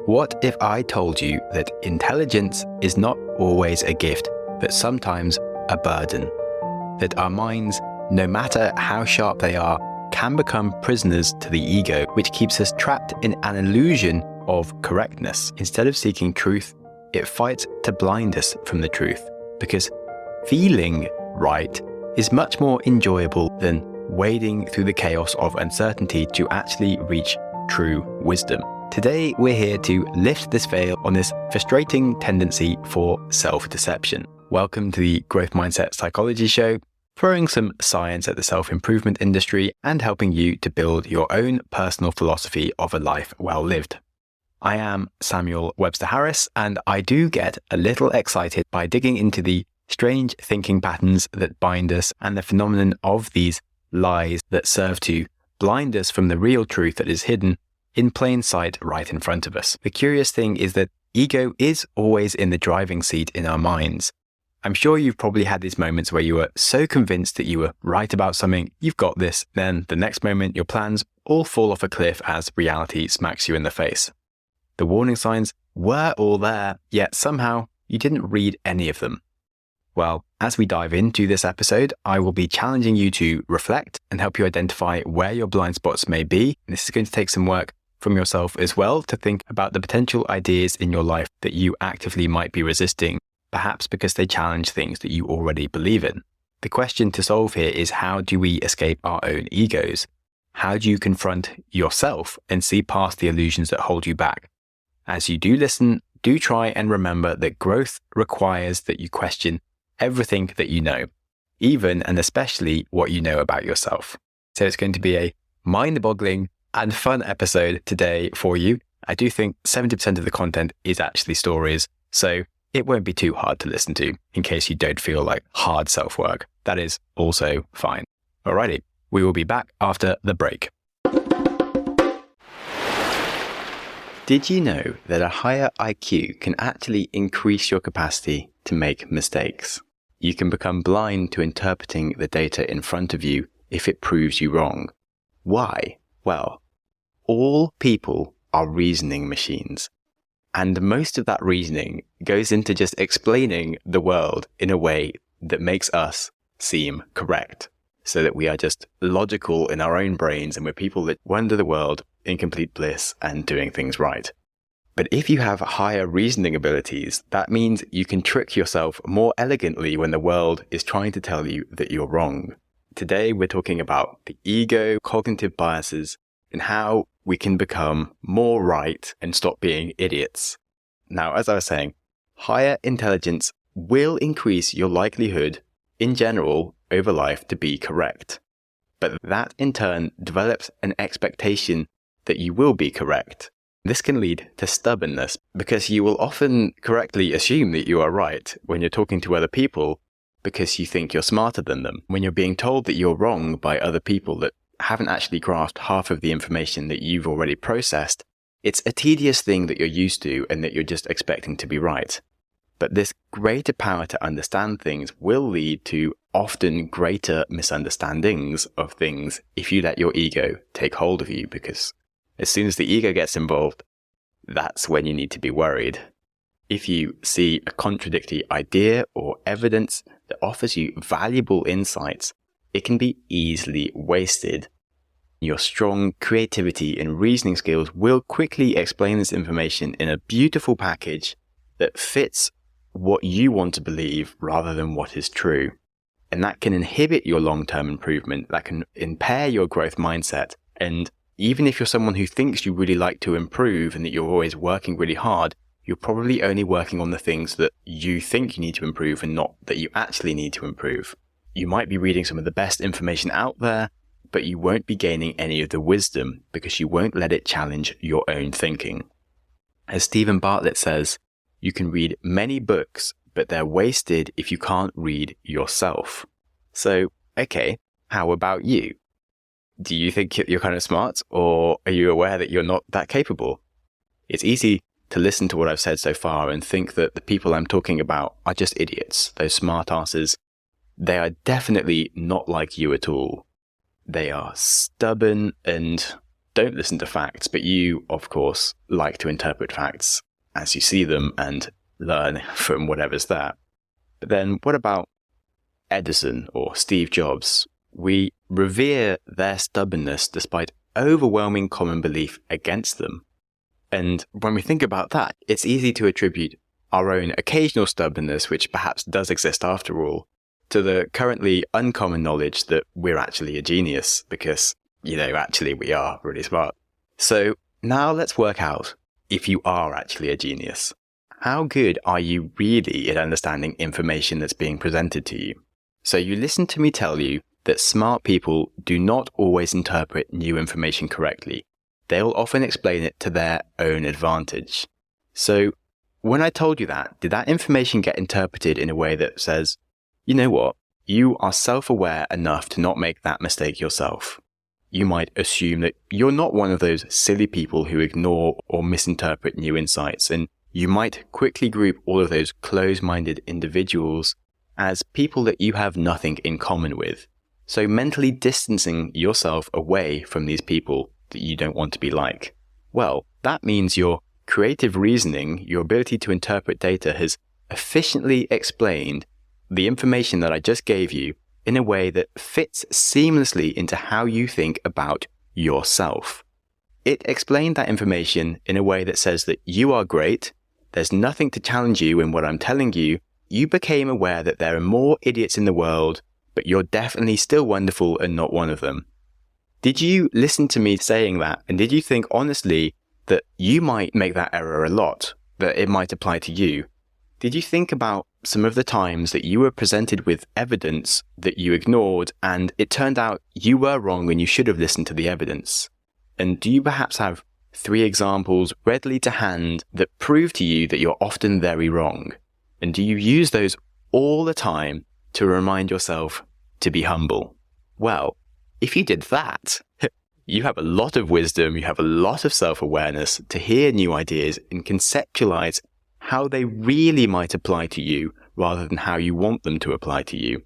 What if I told you that intelligence is not always a gift, but sometimes a burden? That our minds, no matter how sharp they are, can become prisoners to the ego, which keeps us trapped in an illusion of correctness. Instead of seeking truth, it fights to blind us from the truth, because feeling right is much more enjoyable than wading through the chaos of uncertainty to actually reach true wisdom. Today, we're here to lift this veil on this frustrating tendency for self-deception. Welcome to the Growth Mindset Psychology Show, throwing some science at the self-improvement industry and helping you to build your own personal philosophy of a life well lived. I am Samuel Webster Harris, and I do get a little excited by digging into the strange thinking patterns that bind us and the phenomenon of these lies that serve to blind us from the real truth that is hidden in plain sight right in front of us. The curious thing is that ego is always in the driving seat in our minds. I'm sure you've probably had these moments where you were so convinced that you were right about something, you've got this, then the next moment your plans all fall off a cliff as reality smacks you in the face. The warning signs were all there, yet somehow you didn't read any of them. Well, as we dive into this episode, I will be challenging you to reflect and help you identify where your blind spots may be. And this is going to take some work from yourself as well to think about the potential ideas in your life that you actively might be resisting, perhaps because they challenge things that you already believe in. The question to solve here is, how do we escape our own egos? How do you confront yourself and see past the illusions that hold you back? As you do listen, do try and remember that growth requires that you question everything that you know, even and especially what you know about yourself. So it's going to be a mind-boggling and fun episode today for you. I do think 70% of the content is actually stories, so it won't be too hard to listen to in case you don't feel like hard self-work. That is also fine. Alrighty, we will be back after the break. Did you know that a higher IQ can actually increase your capacity to make mistakes? You can become blind to interpreting the data in front of you if it proves you wrong. Why? Well, all people are reasoning machines. And most of that reasoning goes into just explaining the world in a way that makes us seem correct, so that we are just logical in our own brains and we're people that wander the world in complete bliss and doing things right. But if you have higher reasoning abilities, that means you can trick yourself more elegantly when the world is trying to tell you that you're wrong. Today, we're talking about the ego, cognitive biases, and how we can become more right and stop being idiots. Now, as I was saying, higher intelligence will increase your likelihood in general over life to be correct. But that in turn develops an expectation that you will be correct. This can lead to stubbornness because you will often correctly assume that you are right when you're talking to other people because you think you're smarter than them. When you're being told that you're wrong by other people that haven't actually grasped half of the information that you've already processed, it's a tedious thing that you're used to and that you're just expecting to be right. But this greater power to understand things will lead to often greater misunderstandings of things if you let your ego take hold of you, because as soon as the ego gets involved, that's when you need to be worried. If you see a contradictory idea or evidence that offers you valuable insights, it can be easily wasted. Your strong creativity and reasoning skills will quickly explain this information in a beautiful package that fits what you want to believe rather than what is true. And that can inhibit your long-term improvement, that can impair your growth mindset. And even if you're someone who thinks you really like to improve and that you're always working really hard, you're probably only working on the things that you think you need to improve and not that you actually need to improve. You might be reading some of the best information out there, but you won't be gaining any of the wisdom because you won't let it challenge your own thinking. As Stephen Bartlett says, you can read many books, but they're wasted if you can't read yourself. So, okay, how about you? Do you think you're kind of smart, or are you aware that you're not that capable? It's easy to listen to what I've said so far and think that the people I'm talking about are just idiots, those smart asses. They are definitely not like you at all. They are stubborn and don't listen to facts, but you, of course, like to interpret facts as you see them and learn from whatever's there. But then what about Edison or Steve Jobs? We revere their stubbornness despite overwhelming common belief against them. And when we think about that, it's easy to attribute our own occasional stubbornness, which perhaps does exist after all, to the currently uncommon knowledge that we're actually a genius because, actually we are really smart. So now let's work out if you are actually a genius. How good are you really at understanding information that's being presented to you? So you listen to me tell you that smart people do not always interpret new information correctly. They'll often explain it to their own advantage. So when I told you that, did that information get interpreted in a way that says, you know what, you are self-aware enough to not make that mistake yourself? You might assume that you're not one of those silly people who ignore or misinterpret new insights, and you might quickly group all of those close-minded individuals as people that you have nothing in common with. So mentally distancing yourself away from these people that you don't want to be like. Well, that means your creative reasoning, your ability to interpret data, has efficiently explained the information that I just gave you in a way that fits seamlessly into how you think about yourself. It explained that information in a way that says that you are great, there's nothing to challenge you in what I'm telling you, you became aware that there are more idiots in the world, but you're definitely still wonderful and not one of them. Did you listen to me saying that, and did you think honestly that you might make that error a lot, that it might apply to you? Did you think about some of the times that you were presented with evidence that you ignored and it turned out you were wrong and you should have listened to the evidence? And do you perhaps have 3 examples readily to hand that prove to you that you're often very wrong? And do you use those all the time to remind yourself to be humble? Well, if you did that, you have a lot of wisdom, you have a lot of self-awareness to hear new ideas and conceptualize how they really might apply to you rather than how you want them to apply to you.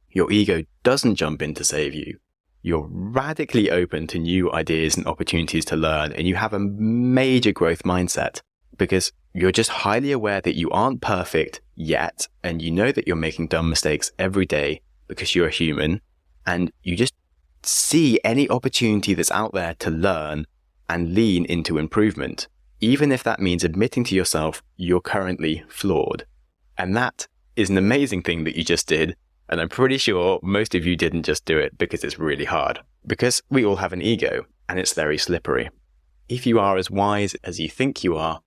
Your ego doesn't jump in to save you. You're radically open to new ideas and opportunities to learn, and you have a major growth mindset because you're just highly aware that you aren't perfect yet, and you know that you're making dumb mistakes every day because you're a human, and you just see any opportunity that's out there to learn and lean into improvement, even if that means admitting to yourself you're currently flawed. And that is an amazing thing that you just did. And I'm pretty sure most of you didn't just do it because it's really hard. Because we all have an ego and it's very slippery. If you are as wise as you think you are,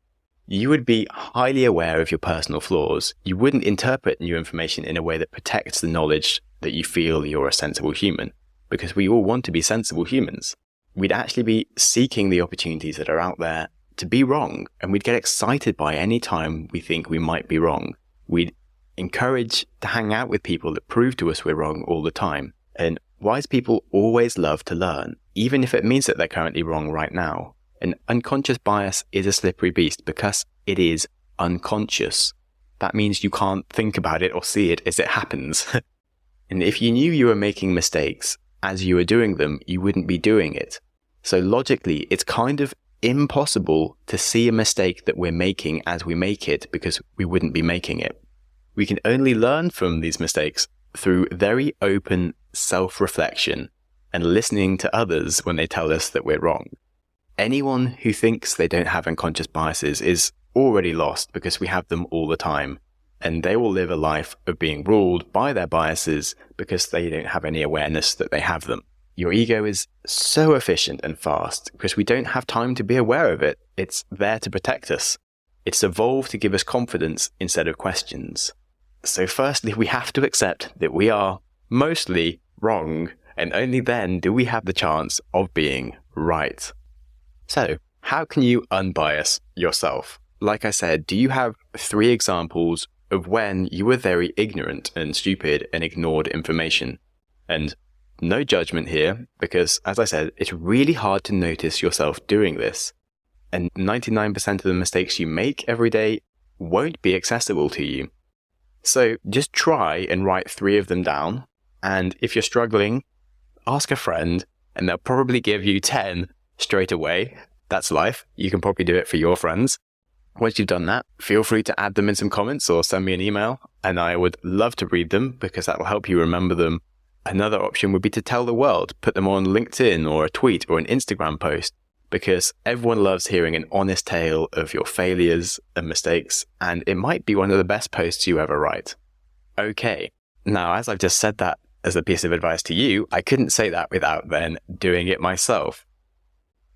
you would be highly aware of your personal flaws. You wouldn't interpret new information in a way that protects the knowledge that you feel you're a sensible human. Because we all want to be sensible humans. We'd actually be seeking the opportunities that are out there to be wrong, and we'd get excited by any time we think we might be wrong. We'd encourage to hang out with people that prove to us we're wrong all the time. And wise people always love to learn, even if it means that they're currently wrong right now. An unconscious bias is a slippery beast because it is unconscious. That means you can't think about it or see it as it happens. And if you knew you were making mistakes as you were doing them, you wouldn't be doing it. So logically, it's kind of impossible to see a mistake that we're making as we make it because we wouldn't be making it. We can only learn from these mistakes through very open self-reflection and listening to others when they tell us that we're wrong. Anyone who thinks they don't have unconscious biases is already lost because we have them all the time, and they will live a life of being ruled by their biases because they don't have any awareness that they have them. Your ego is so efficient and fast because we don't have time to be aware of it. It's there to protect us. It's evolved to give us confidence instead of questions. So firstly, we have to accept that we are mostly wrong, and only then do we have the chance of being right. So, how can you unbias yourself? Like I said, do you have 3 examples of when you were very ignorant and stupid and ignored information? And no judgment here, because as I said, it's really hard to notice yourself doing this. And 99% of the mistakes you make every day won't be accessible to you. So just try and write 3 of them down. And if you're struggling, ask a friend and they'll probably give you 10 straight away. That's life. You can probably do it for your friends. Once you've done that, feel free to add them in some comments or send me an email, and I would love to read them because that will help you remember them. Another option would be to tell the world, put them on LinkedIn or a tweet or an Instagram post, because everyone loves hearing an honest tale of your failures and mistakes, and it might be one of the best posts you ever write. Okay, now as I've just said that as a piece of advice to you, I couldn't say that without then doing it myself.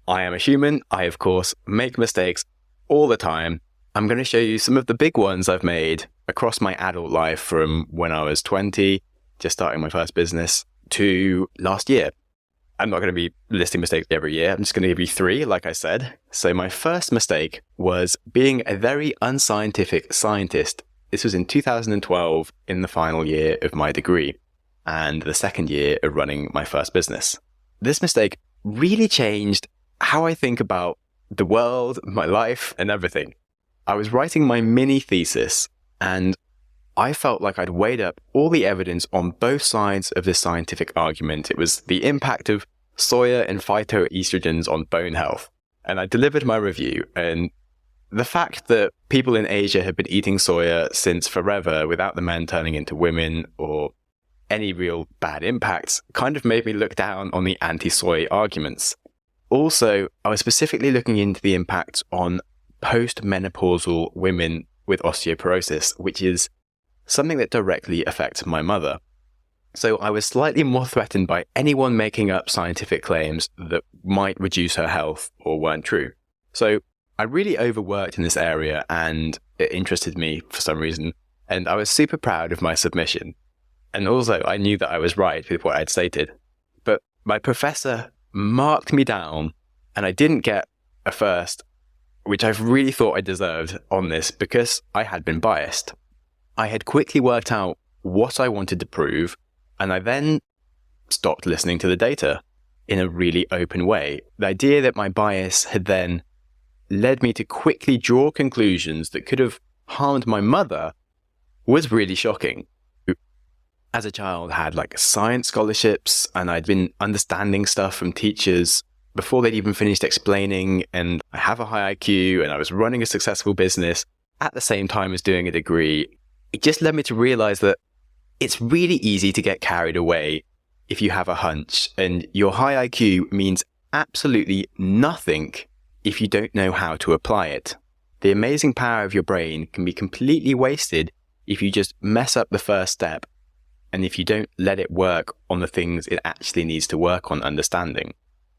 I am a human. I, of course, make mistakes all the time. I'm going to show you some of the big ones I've made across my adult life from when I was 20, just starting my first business, to last year. I'm not going to be listing mistakes every year. I'm just going to give you 3, like I said. So my first mistake was being a very unscientific scientist. This was in 2012 in the final year of my degree and the second year of running my first business. This mistake really changed how I think about the world, my life, and everything. I was writing my mini thesis, and I felt like I'd weighed up all the evidence on both sides of this scientific argument. It was the impact of soya and phytoestrogens on bone health. And I delivered my review, and the fact that people in Asia had been eating soya since forever without the men turning into women or any real bad impacts kind of made me look down on the anti-soy arguments. Also, I was specifically looking into the impact on post-menopausal women with osteoporosis, which is something that directly affects my mother. So I was slightly more threatened by anyone making up scientific claims that might reduce her health or weren't true. So I really overworked in this area, and it interested me for some reason, and I was super proud of my submission. And also, I knew that I was right with what I'd stated. But my professor marked me down, and I didn't get a first, which I really thought I deserved on this because I had been biased. I had quickly worked out what I wanted to prove, and I then stopped listening to the data in a really open way. The idea that my bias had then led me to quickly draw conclusions that could have harmed my mother was really shocking. As a child, I had science scholarships, and I'd been understanding stuff from teachers before they'd even finished explaining, and I have a high IQ, and I was running a successful business at the same time as doing a degree. It just led me to realize that it's really easy to get carried away if you have a hunch, and your high IQ means absolutely nothing if you don't know how to apply it. The amazing power of your brain can be completely wasted if you just mess up the first step, and if you don't let it work on the things it actually needs to work on understanding.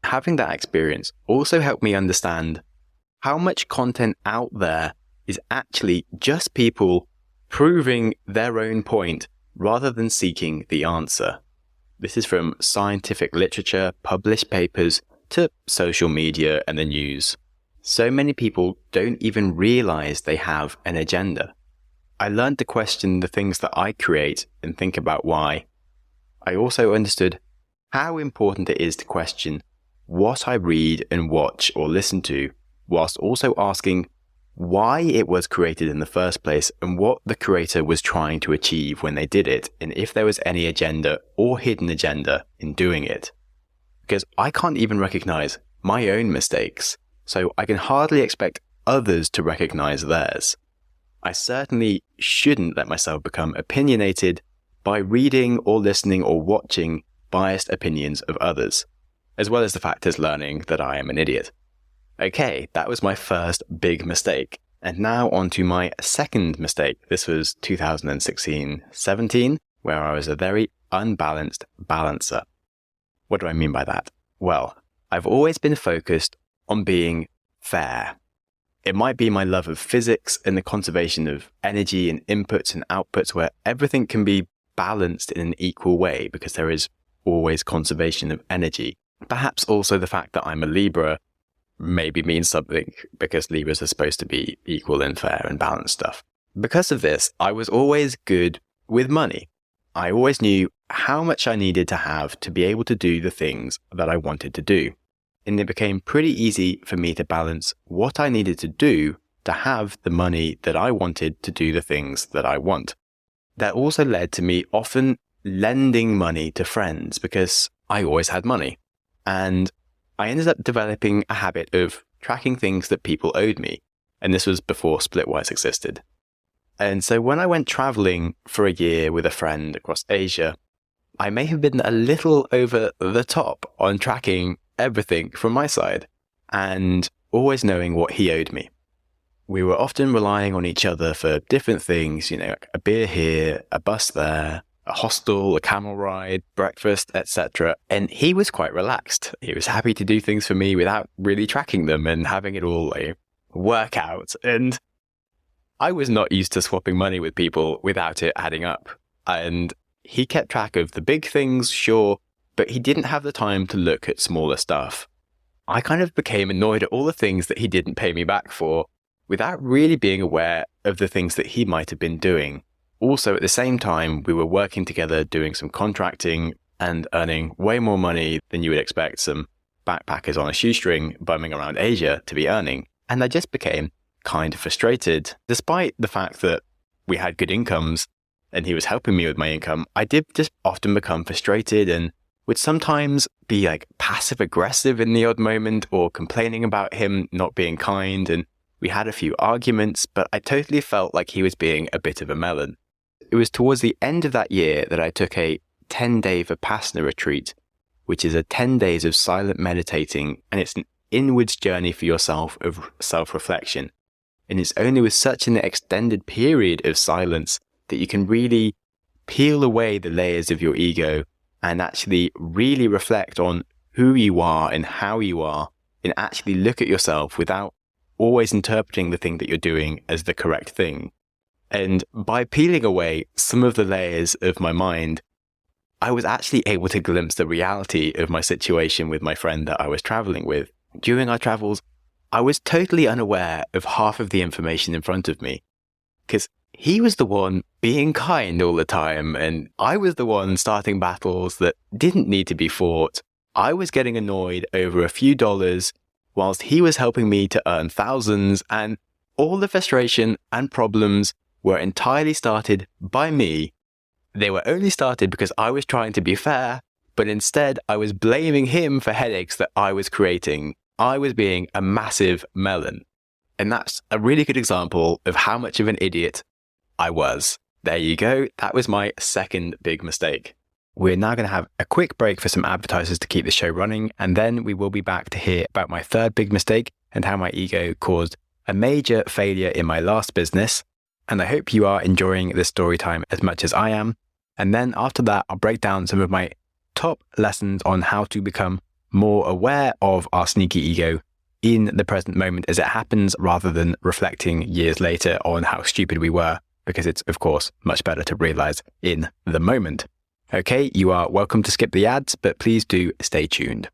Having that experience also helped me understand how much content out there is actually just people proving their own point rather than seeking the answer. This is from scientific literature, published papers, to social media and the news. So many people don't even realize they have an agenda. I learned to question the things that I create and think about why. I also understood how important it is to question what I read and watch or listen to, whilst also asking why it was created in the first place and what the creator was trying to achieve when they did it, and if there was any agenda or hidden agenda in doing it. Because I can't even recognize my own mistakes, so I can hardly expect others to recognize theirs. I certainly shouldn't let myself become opinionated by reading or listening or watching biased opinions of others, as well as the fact as learning that I am an idiot. Okay, that was my first big mistake. And now on to my second mistake. This was 2016-17, where I was a very unbalanced balancer. What do I mean by that? Well, I've always been focused on being fair. It might be my love of physics and the conservation of energy and inputs and outputs where everything can be balanced in an equal way because there is always conservation of energy. Perhaps also the fact that I'm a Libra maybe means something because Libras are supposed to be equal and fair and balanced stuff. Because of this, I was always good with money. I always knew how much I needed to have to be able to do the things that I wanted to do. And it became pretty easy for me to balance what I needed to do to have the money that I wanted to do the things that I want. That also led to me often lending money to friends because I always had money. And I ended up developing a habit of tracking things that people owed me. And this was before Splitwise existed. And so when I went traveling for a year with a friend across Asia, I may have been a little over the top on tracking everything from my side and always knowing what he owed me. We were often relying on each other for different things, like a beer here, a bus there, a hostel, a camel ride, breakfast, etc. And he was quite relaxed. He was happy to do things for me without really tracking them and having it all work out. And I was not used to swapping money with people without it adding up. And he kept track of the big things, sure, but he didn't have the time to look at smaller stuff. I kind of became annoyed at all the things that he didn't pay me back for without really being aware of the things that he might have been doing. Also, at the same time, we were working together doing some contracting and earning way more money than you would expect some backpackers on a shoestring bumming around Asia to be earning. And I just became kind of frustrated. Despite the fact that we had good incomes and he was helping me with my income, I did just often become frustrated and would sometimes be passive aggressive in the odd moment or complaining about him not being kind. And we had a few arguments, but I totally felt like he was being a bit of a melon. It was towards the end of that year that I took a 10-day Vipassana retreat, which is a 10 days of silent meditating, and it's an inwards journey for yourself of self-reflection. And it's only with such an extended period of silence that you can really peel away the layers of your ego and actually really reflect on who you are and how you are, and actually look at yourself without always interpreting the thing that you're doing as the correct thing. And by peeling away some of the layers of my mind, I was actually able to glimpse the reality of my situation with my friend that I was traveling with. During our travels, I was totally unaware of half of the information in front of me, because he was the one being kind all the time, and I was the one starting battles that didn't need to be fought. I was getting annoyed over a few dollars, whilst he was helping me to earn thousands, and all the frustration and problems were entirely started by me. They were only started because I was trying to be fair, but instead I was blaming him for headaches that I was creating. I was being a massive melon. And that's a really good example of how much of an idiot I was. There you go. That was my second big mistake. We're now going to have a quick break for some advertisers to keep the show running, and then we will be back to hear about my third big mistake and how my ego caused a major failure in my last business. And I hope you are enjoying this story time as much as I am. And then after that, I'll break down some of my top lessons on how to become more aware of our sneaky ego in the present moment as it happens, rather than reflecting years later on how stupid we were, because it's, of course, much better to realize in the moment. Okay, you are welcome to skip the ads, but please do stay tuned.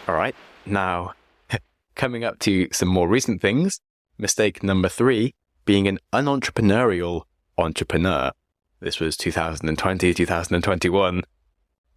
All right, now coming up to some more recent things. Mistake number 3, being an unentrepreneurial entrepreneur. This was 2020, 2021,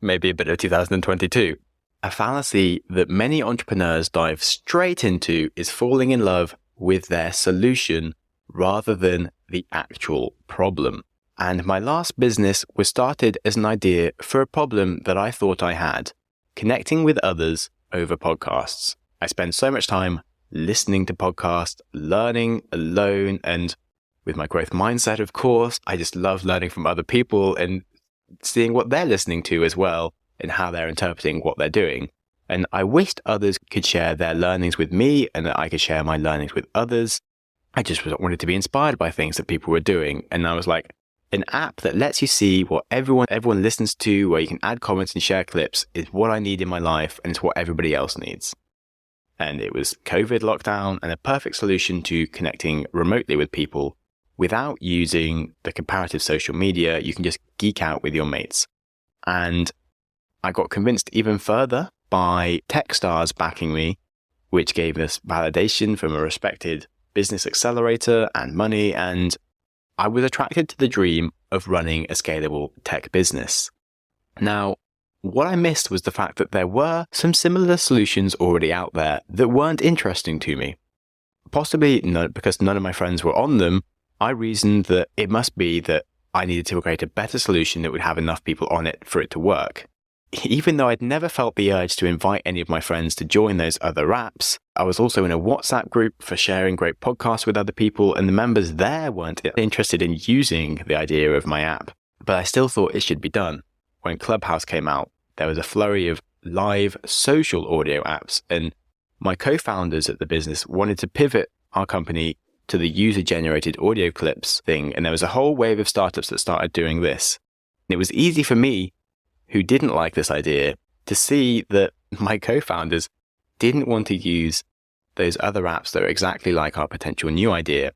maybe a bit of 2022. A fallacy that many entrepreneurs dive straight into is falling in love with their solution rather than the actual problem. And my last business was started as an idea for a problem that I thought I had, connecting with others over podcasts. I spend so much time listening to podcasts, learning alone, and with my growth mindset, of course, I just love learning from other people and seeing what they're listening to as well and how they're interpreting what they're doing. And I wished others could share their learnings with me and that I could share my learnings with others. I just wanted to be inspired by things that people were doing. And I was like, an app that lets you see what everyone listens to, where you can add comments and share clips, is what I need in my life, and it's what everybody else needs. And it was COVID lockdown and a perfect solution to connecting remotely with people without using the comparative social media. You can just geek out with your mates. And I got convinced even further by Techstars backing me, which gave us validation from a respected business accelerator and money. And I was attracted to the dream of running a scalable tech business. Now, what I missed was the fact that there were some similar solutions already out there that weren't interesting to me. Possibly because none of my friends were on them, I reasoned that it must be that I needed to create a better solution that would have enough people on it for it to work. even though I'd never felt the urge to invite any of my friends to join those other apps, I was also in a WhatsApp group for sharing great podcasts with other people, and the members there weren't interested in using the idea of my app. But I still thought it should be done. When Clubhouse came out, there was a flurry of live social audio apps, and my co-founders at the business wanted to pivot our company to the user-generated audio clips thing, and there was a whole wave of startups that started doing this. And it was easy for me, who didn't like this idea, to see that my co-founders didn't want to use those other apps that are exactly like our potential new idea.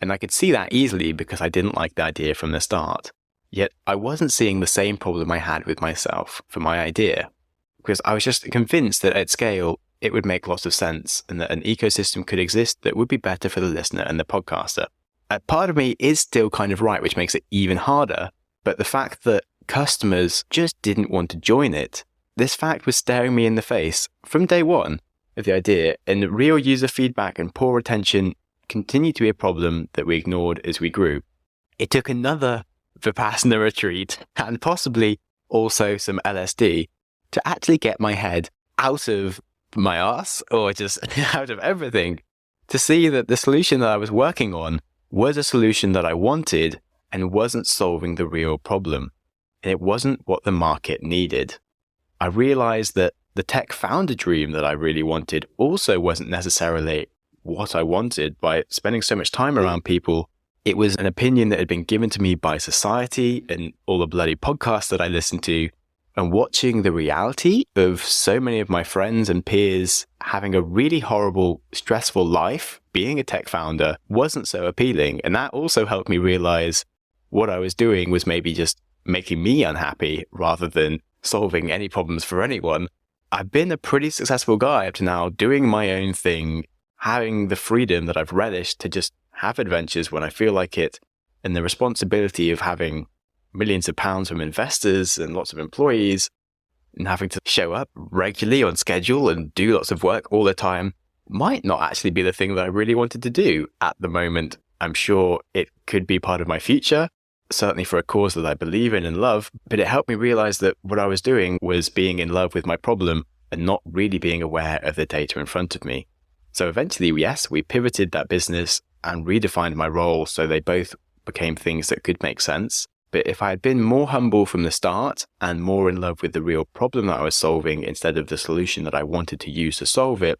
And I could see that easily because I didn't like the idea from the start. Yet I wasn't seeing the same problem I had with myself for my idea, because I was just convinced that at scale, it would make lots of sense and that an ecosystem could exist that would be better for the listener and the podcaster. A part of me is still kind of right, which makes it even harder. But the fact that customers just didn't want to join it, this fact was staring me in the face from day one of the idea, and real user feedback and poor retention continued to be a problem that we ignored as we grew. It took another Vipassana retreat and possibly also some LSD to actually get my head out of my ass, or just out of everything, to see that the solution that I was working on was a solution that I wanted and wasn't solving the real problem. And it wasn't what the market needed. I realized that the tech founder dream that I really wanted also wasn't necessarily what I wanted. By spending so much time around people, it was an opinion that had been given to me by society and all the bloody podcasts that I listened to, and watching the reality of so many of my friends and peers having a really horrible, stressful life, being a tech founder wasn't so appealing. And that also helped me realize what I was doing was maybe just making me unhappy rather than solving any problems for anyone. I've been a pretty successful guy up to now, doing my own thing, having the freedom that I've relished to just have adventures when I feel like it, and the responsibility of having millions of pounds from investors and lots of employees, and having to show up regularly on schedule and do lots of work all the time might not actually be the thing that I really wanted to do at the moment. I'm sure it could be part of my future, certainly for a cause that I believe in and love, but it helped me realize that what I was doing was being in love with my problem and not really being aware of the data in front of me. So eventually, yes, we pivoted that business and redefined my role so they both became things that could make sense. But if I had been more humble from the start and more in love with the real problem that I was solving instead of the solution that I wanted to use to solve it,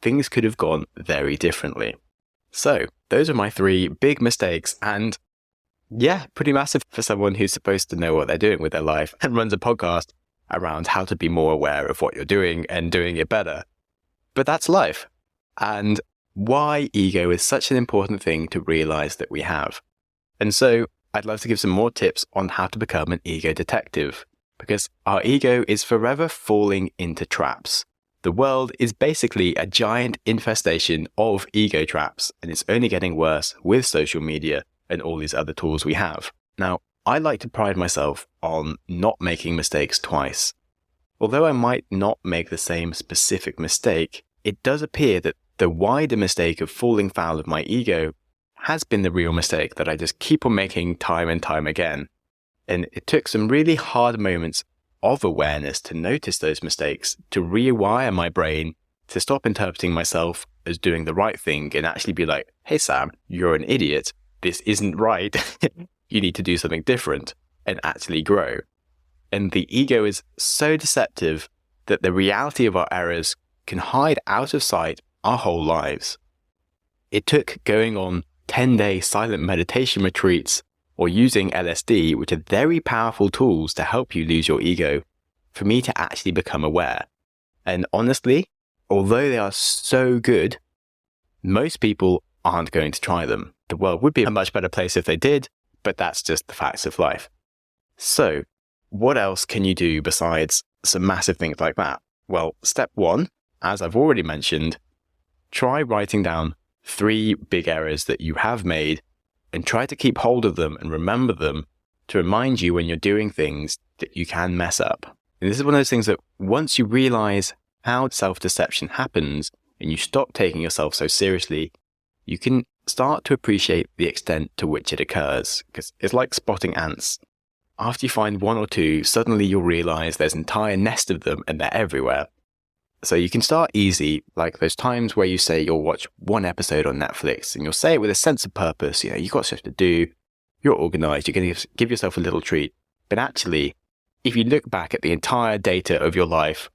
things could have gone very differently. So those are my 3 big mistakes, and yeah, pretty massive for someone who's supposed to know what they're doing with their life and runs a podcast around how to be more aware of what you're doing and doing it better. But that's life, and why ego is such an important thing to realize that we have. And so I'd love to give some more tips on how to become an ego detective, because our ego is forever falling into traps. The world is basically a giant infestation of ego traps, and it's only getting worse with social media and all these other tools we have. Now, I like to pride myself on not making mistakes twice. Although I might not make the same specific mistake, it does appear that the wider mistake of falling foul of my ego has been the real mistake that I just keep on making time and time again. And it took some really hard moments of awareness to notice those mistakes, to rewire my brain, to stop interpreting myself as doing the right thing and actually be like, hey Sam, you're an idiot. This isn't right. You need to do something different and actually grow. And the ego is so deceptive that the reality of our errors can hide out of sight our whole lives. It took going on 10-day silent meditation retreats or using LSD, which are very powerful tools to help you lose your ego, for me to actually become aware. And honestly, although they are so good, most people aren't going to try them. The world would be a much better place if they did, but that's just the facts of life. So, what else can you do besides some massive things like that? Well, step 1, as I've already mentioned, try writing down 3 big errors that you have made and try to keep hold of them and remember them to remind you when you're doing things that you can mess up. And this is one of those things that once you realize how self-deception happens and you stop taking yourself so seriously, you can start to appreciate the extent to which it occurs, because it's like spotting ants. after you find one or two, suddenly you'll realize there's an entire nest of them and they're everywhere. So you can start easy, like those times where you say you'll watch one episode on Netflix and you'll say it with a sense of purpose. You've got stuff to do, you're organized, you're going to give yourself a little treat. But actually, if you look back at the entire data of your life,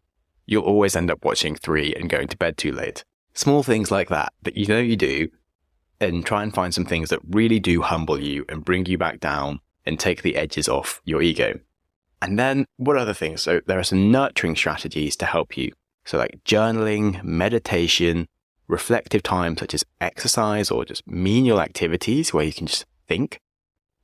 you'll always end up watching 3 and going to bed too late. Small things like that you do, and try and find some things that really do humble you and bring you back down and take the edges off your ego. And then what other things? So there are some nurturing strategies to help you. So like journaling, meditation, reflective time such as exercise or just menial activities where you can just think.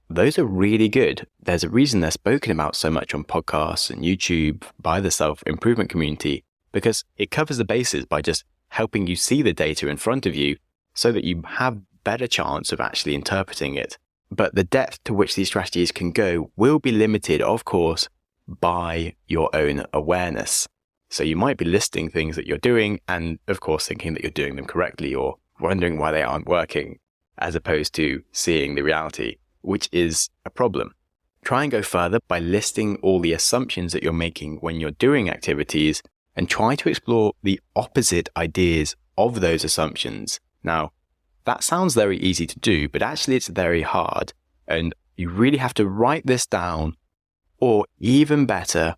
Those are really good. There's a reason they're spoken about so much on podcasts and YouTube by the self-improvement community, because it covers the bases by just helping you see the data in front of you so that you have better chance of actually interpreting it. But the depth to which these strategies can go will be limited, of course, by your own awareness. So you might be listing things that you're doing and, of course, thinking that you're doing them correctly or wondering why they aren't working, as opposed to seeing the reality, which is a problem. Try and go further by listing all the assumptions that you're making when you're doing activities and try to explore the opposite ideas of those assumptions. Now, that sounds very easy to do, but actually it's very hard. And you really have to write this down, or even better,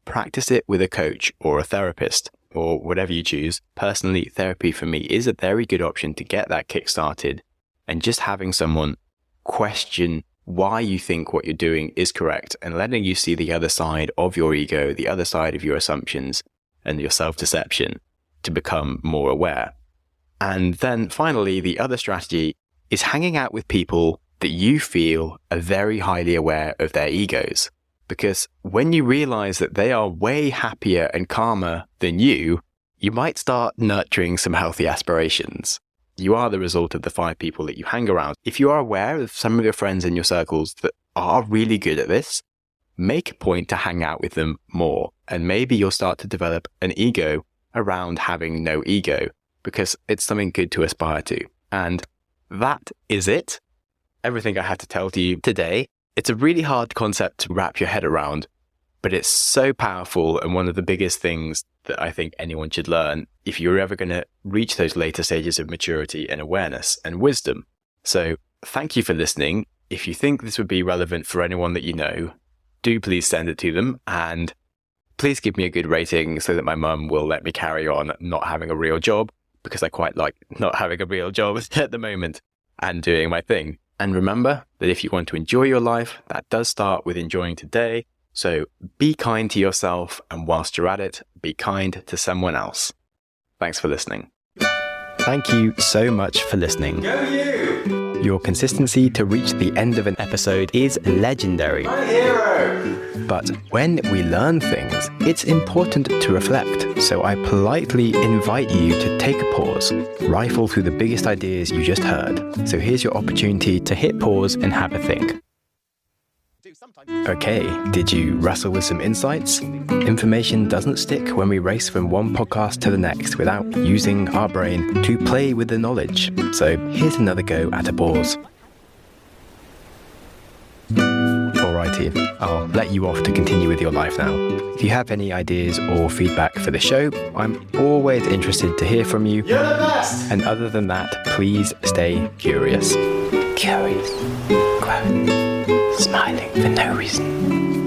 practice it with a coach or a therapist or whatever you choose. Personally, therapy for me is a very good option to get that kick started, and just having someone question why you think what you're doing is correct and letting you see the other side of your ego, the other side of your assumptions and your self-deception to become more aware. And then finally, the other strategy is hanging out with people that you feel are very highly aware of their egos. Because when you realize that they are way happier and calmer than you might start nurturing some healthy aspirations. You are the result of the 5 people that you hang around. If you are aware of some of your friends in your circles that are really good at this, make a point to hang out with them more. And maybe you'll start to develop an ego around having no ego, because it's something good to aspire to. And that is it. Everything I had to tell to you today. It's a really hard concept to wrap your head around, but it's so powerful and one of the biggest things that I think anyone should learn if you're ever going to reach those later stages of maturity and awareness and wisdom. So thank you for listening. If you think this would be relevant for anyone that you know, do please send it to them, and please give me a good rating so that my mum will let me carry on not having a real job, because I quite like not having a real job at the moment and doing my thing. And remember that if you want to enjoy your life, that does start with enjoying today. So be kind to yourself, and whilst you're at it, be kind to someone else. Thanks for listening. Thank you so much for listening. Go you! Your consistency to reach the end of an episode is legendary. My hero! But when we learn things, it's important to reflect. So I politely invite you to take a pause, rifle through the biggest ideas you just heard. So here's your opportunity to hit pause and have a think. Okay, did you wrestle with some insights? Information doesn't stick when we race from one podcast to the next without using our brain to play with the knowledge. So here's another go at a pause. Alrighty, I'll let you off to continue with your life now. If you have any ideas or feedback for the show, I'm always interested to hear from you. You're the best! And other than that, please stay curious. Curious. Quote. Smiling for no reason.